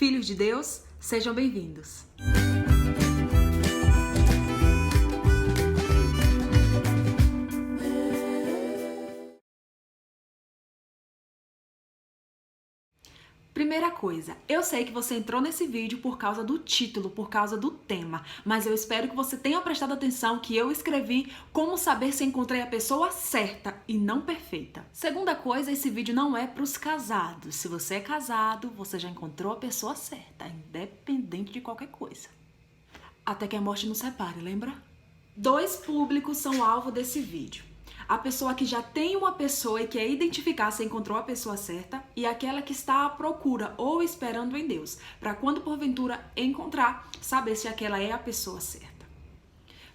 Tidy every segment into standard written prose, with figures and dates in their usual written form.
Filhos de Deus, sejam bem-vindos. Primeira coisa, eu sei que você entrou nesse vídeo por causa do título, por causa do tema, mas eu espero que você tenha prestado atenção que eu escrevi como saber se encontrei a pessoa certa e não perfeita. Segunda coisa, esse vídeo não é para os casados. Se você é casado, você já encontrou a pessoa certa, independente de qualquer coisa. Até que a morte nos separe, lembra? Dois públicos são alvo desse vídeo. A pessoa que já tem uma pessoa e quer identificar se encontrou a pessoa certa e aquela que está à procura ou esperando em Deus, para quando porventura encontrar, saber se aquela é a pessoa certa.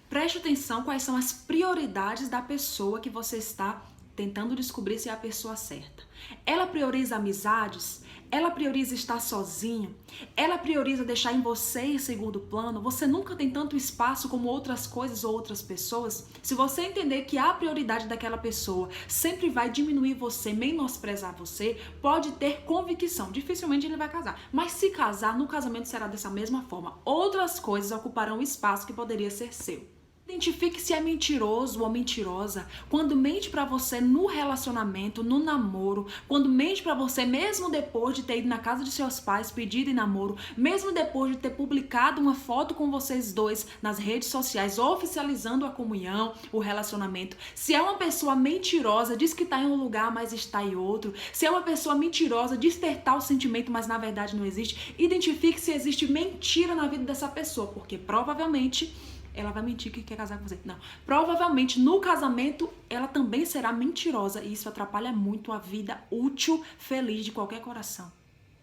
Preste atenção quais são as prioridades da pessoa que você está tentando descobrir se é a pessoa certa. Ela prioriza amizades? Ela prioriza estar sozinha? Ela prioriza deixar em você em segundo plano? Você nunca tem tanto espaço como outras coisas ou outras pessoas? Se você entender que a prioridade daquela pessoa sempre vai diminuir você, menosprezar você, pode ter convicção. Dificilmente ele vai casar. Mas se casar, no casamento será dessa mesma forma. Outras coisas ocuparão o espaço que poderia ser seu. Identifique se é mentiroso ou mentirosa quando mente pra você no relacionamento, no namoro, quando mente pra você mesmo depois de ter ido na casa de seus pais pedir em namoro, mesmo depois de ter publicado uma foto com vocês dois nas redes sociais oficializando a comunhão, o relacionamento. Se é uma pessoa mentirosa, diz que tá em um lugar, mas está em outro. Se é uma pessoa mentirosa, diz ter tal sentimento, mas na verdade não existe. Identifique se existe mentira na vida dessa pessoa, porque provavelmente ela vai mentir que quer casar com você. Não. Provavelmente no casamento ela também será mentirosa e isso atrapalha muito a vida útil, feliz de qualquer coração.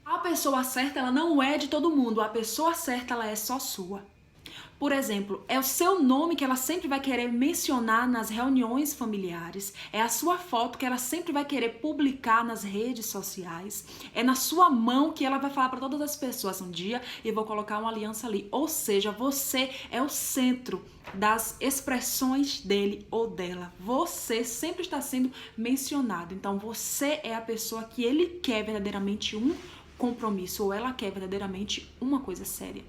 A pessoa certa, ela não é de todo mundo. A pessoa certa, ela é só sua. Por exemplo, é o seu nome que ela sempre vai querer mencionar nas reuniões familiares, é a sua foto que ela sempre vai querer publicar nas redes sociais, é na sua mão que ela vai falar para todas as pessoas um dia eu vou colocar uma aliança ali. Ou seja, você é o centro das expressões dele ou dela. Você sempre está sendo mencionado. Então você é a pessoa que ele quer verdadeiramente um compromisso ou ela quer verdadeiramente uma coisa séria.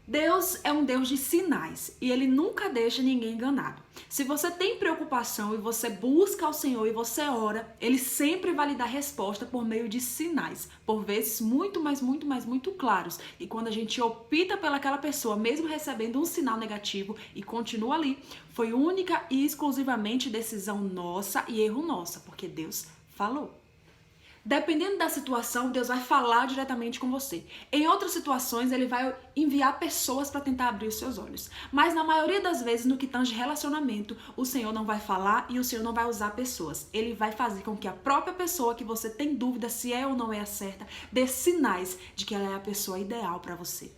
Deus é um Deus de sinais e Ele nunca deixa ninguém enganado. Se você tem preocupação e você busca ao Senhor e você ora, Ele sempre vai lhe dar resposta por meio de sinais, por vezes muito claros. E quando a gente opta pelaquela pessoa, mesmo recebendo um sinal negativo e continua ali, foi única e exclusivamente decisão nossa e erro nossa, porque Deus falou. Dependendo da situação, Deus vai falar diretamente com você. Em outras situações, Ele vai enviar pessoas para tentar abrir os seus olhos. Mas na maioria das vezes, no que tange relacionamento, o Senhor não vai falar e o Senhor não vai usar pessoas. Ele vai fazer com que a própria pessoa que você tem dúvida se é ou não é a certa, dê sinais de que ela é a pessoa ideal para você.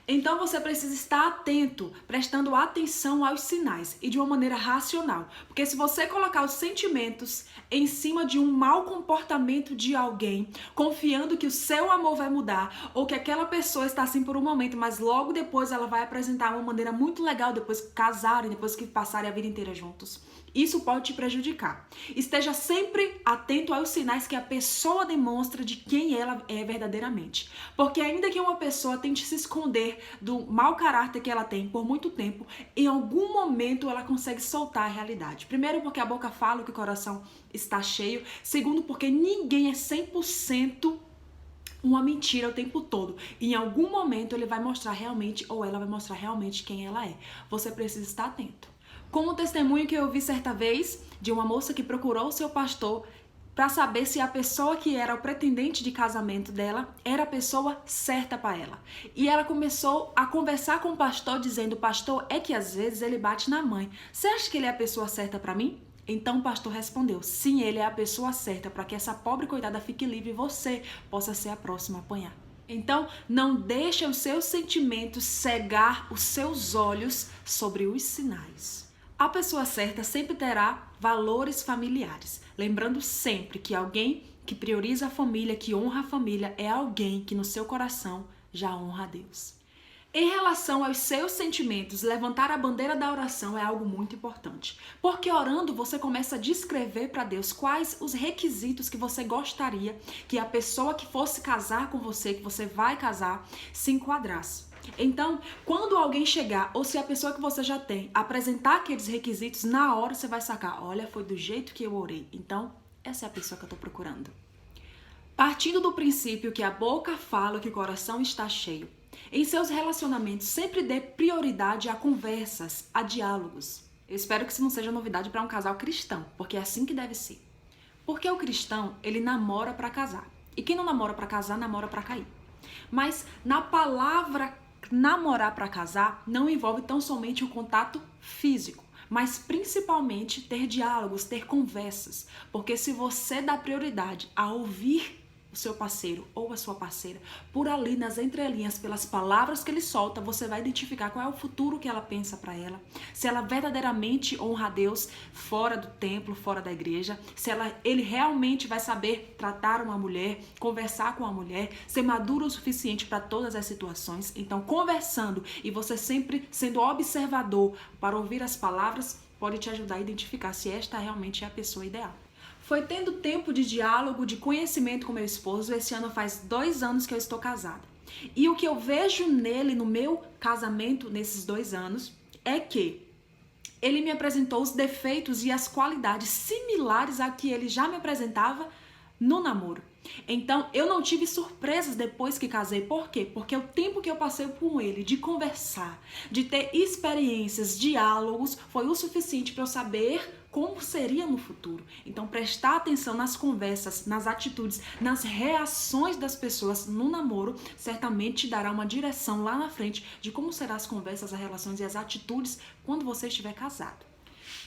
Então você precisa estar atento, prestando atenção aos sinais e de uma maneira racional. Porque se você colocar os sentimentos em cima de um mau comportamento de alguém, confiando que o seu amor vai mudar, ou que aquela pessoa está assim por um momento, mas logo depois ela vai apresentar uma maneira muito legal depois que casarem, depois que passarem a vida inteira juntos. Isso pode te prejudicar. Esteja sempre atento aos sinais que a pessoa demonstra de quem ela é verdadeiramente. Porque ainda que uma pessoa tente se esconder do mau caráter que ela tem por muito tempo, em algum momento ela consegue soltar a realidade. Primeiro, porque a boca fala que o coração está cheio. Segundo, porque ninguém é 100% uma mentira o tempo todo. Em algum momento ele vai mostrar realmente, ou ela vai mostrar realmente quem ela é. Você precisa estar atento. Como um testemunho que eu vi certa vez de uma moça que procurou o seu pastor para saber se a pessoa que era o pretendente de casamento dela era a pessoa certa para ela. E ela começou a conversar com o pastor dizendo: pastor, é que às vezes ele bate na mãe. Você acha que ele é a pessoa certa para mim? Então o pastor respondeu: sim, ele é a pessoa certa para que essa pobre coitada fique livre e você possa ser a próxima a apanhar. Então, não deixe os seus sentimentos cegar os seus olhos sobre os sinais. A pessoa certa sempre terá valores familiares. Lembrando sempre que alguém que prioriza a família, que honra a família, é alguém que no seu coração já honra a Deus. Em relação aos seus sentimentos, levantar a bandeira da oração é algo muito importante. Porque orando, você começa a descrever para Deus quais os requisitos que você gostaria que a pessoa que fosse casar com você, que você vai casar, se enquadrasse. Então, quando alguém chegar, ou se a pessoa que você já tem apresentar aqueles requisitos, na hora você vai sacar, olha, foi do jeito que eu orei. Então, essa é a pessoa que eu tô procurando. Partindo do princípio que a boca fala que o coração está cheio, em seus relacionamentos sempre dê prioridade a conversas, a diálogos. Eu espero que isso não seja novidade para um casal cristão, porque é assim que deve ser. Porque o cristão, ele namora para casar. E quem não namora para casar, namora para cair. Mas na palavra namorar para casar não envolve tão somente o contato físico, mas principalmente ter diálogos, ter conversas. Porque se você dá prioridade a ouvir o seu parceiro ou a sua parceira, por ali nas entrelinhas, pelas palavras que ele solta, você vai identificar qual é o futuro que ela pensa para ela, se ela verdadeiramente honra a Deus fora do templo, fora da igreja, se ele realmente vai saber tratar uma mulher, conversar com a mulher, ser maduro o suficiente para todas as situações. Então, conversando e você sempre sendo observador para ouvir as palavras, pode te ajudar a identificar se esta realmente é a pessoa ideal. Foi tendo tempo de diálogo, de conhecimento com meu esposo. Esse ano faz 2 anos que eu estou casada. E o que eu vejo nele, no meu casamento, nesses 2 anos, é que ele me apresentou os defeitos e as qualidades similares a que ele já me apresentava no namoro. Então, eu não tive surpresas depois que casei. Por quê? Porque o tempo que eu passei com ele de conversar, de ter experiências, diálogos, foi o suficiente para eu saber como seria no futuro. Então, prestar atenção nas conversas, nas atitudes, nas reações das pessoas no namoro, certamente te dará uma direção lá na frente de como serão as conversas, as relações e as atitudes quando você estiver casado.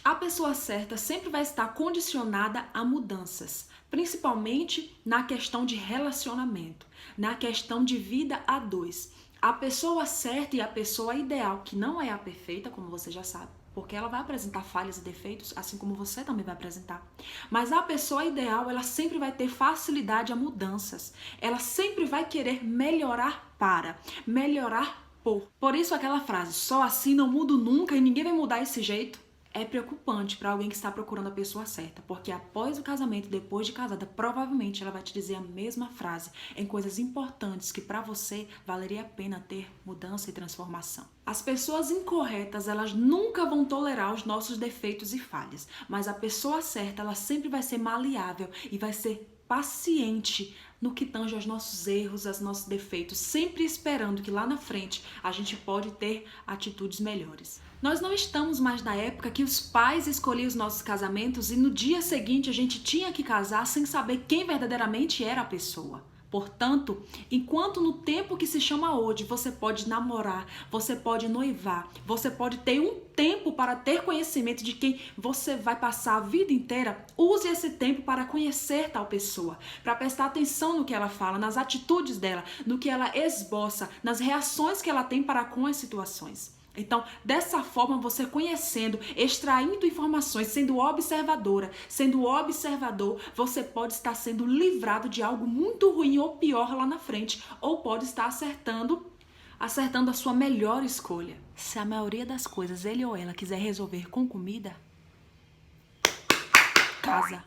A pessoa certa sempre vai estar condicionada a mudanças, principalmente na questão de relacionamento, na questão de vida a dois. A pessoa certa e a pessoa ideal, que não é a perfeita, como você já sabe, porque ela vai apresentar falhas e defeitos, assim como você também vai apresentar. Mas a pessoa ideal, ela sempre vai ter facilidade a mudanças. Ela sempre vai querer melhorar por isso aquela frase, só assim não mudo nunca e ninguém vai mudar esse jeito. É preocupante para alguém que está procurando a pessoa certa, porque após o casamento, depois de casada, provavelmente ela vai te dizer a mesma frase em coisas importantes que para você valeria a pena ter mudança e transformação. As pessoas incorretas, elas nunca vão tolerar os nossos defeitos e falhas, mas a pessoa certa, ela sempre vai ser maleável e vai ser paciente no que tange aos nossos erros, aos nossos defeitos, sempre esperando que lá na frente a gente pode ter atitudes melhores. Nós não estamos mais na época que os pais escolhiam os nossos casamentos e no dia seguinte a gente tinha que casar sem saber quem verdadeiramente era a pessoa. Portanto, enquanto no tempo que se chama hoje você pode namorar, você pode noivar, você pode ter um tempo para ter conhecimento de quem você vai passar a vida inteira, use esse tempo para conhecer tal pessoa, para prestar atenção no que ela fala, nas atitudes dela, no que ela esboça, nas reações que ela tem para com as situações. Então, dessa forma, você conhecendo, extraindo informações, sendo observadora, sendo observador, você pode estar sendo livrado de algo muito ruim ou pior lá na frente, ou pode estar acertando a sua melhor escolha. Se a maioria das coisas ele ou ela quiser resolver com comida, casa.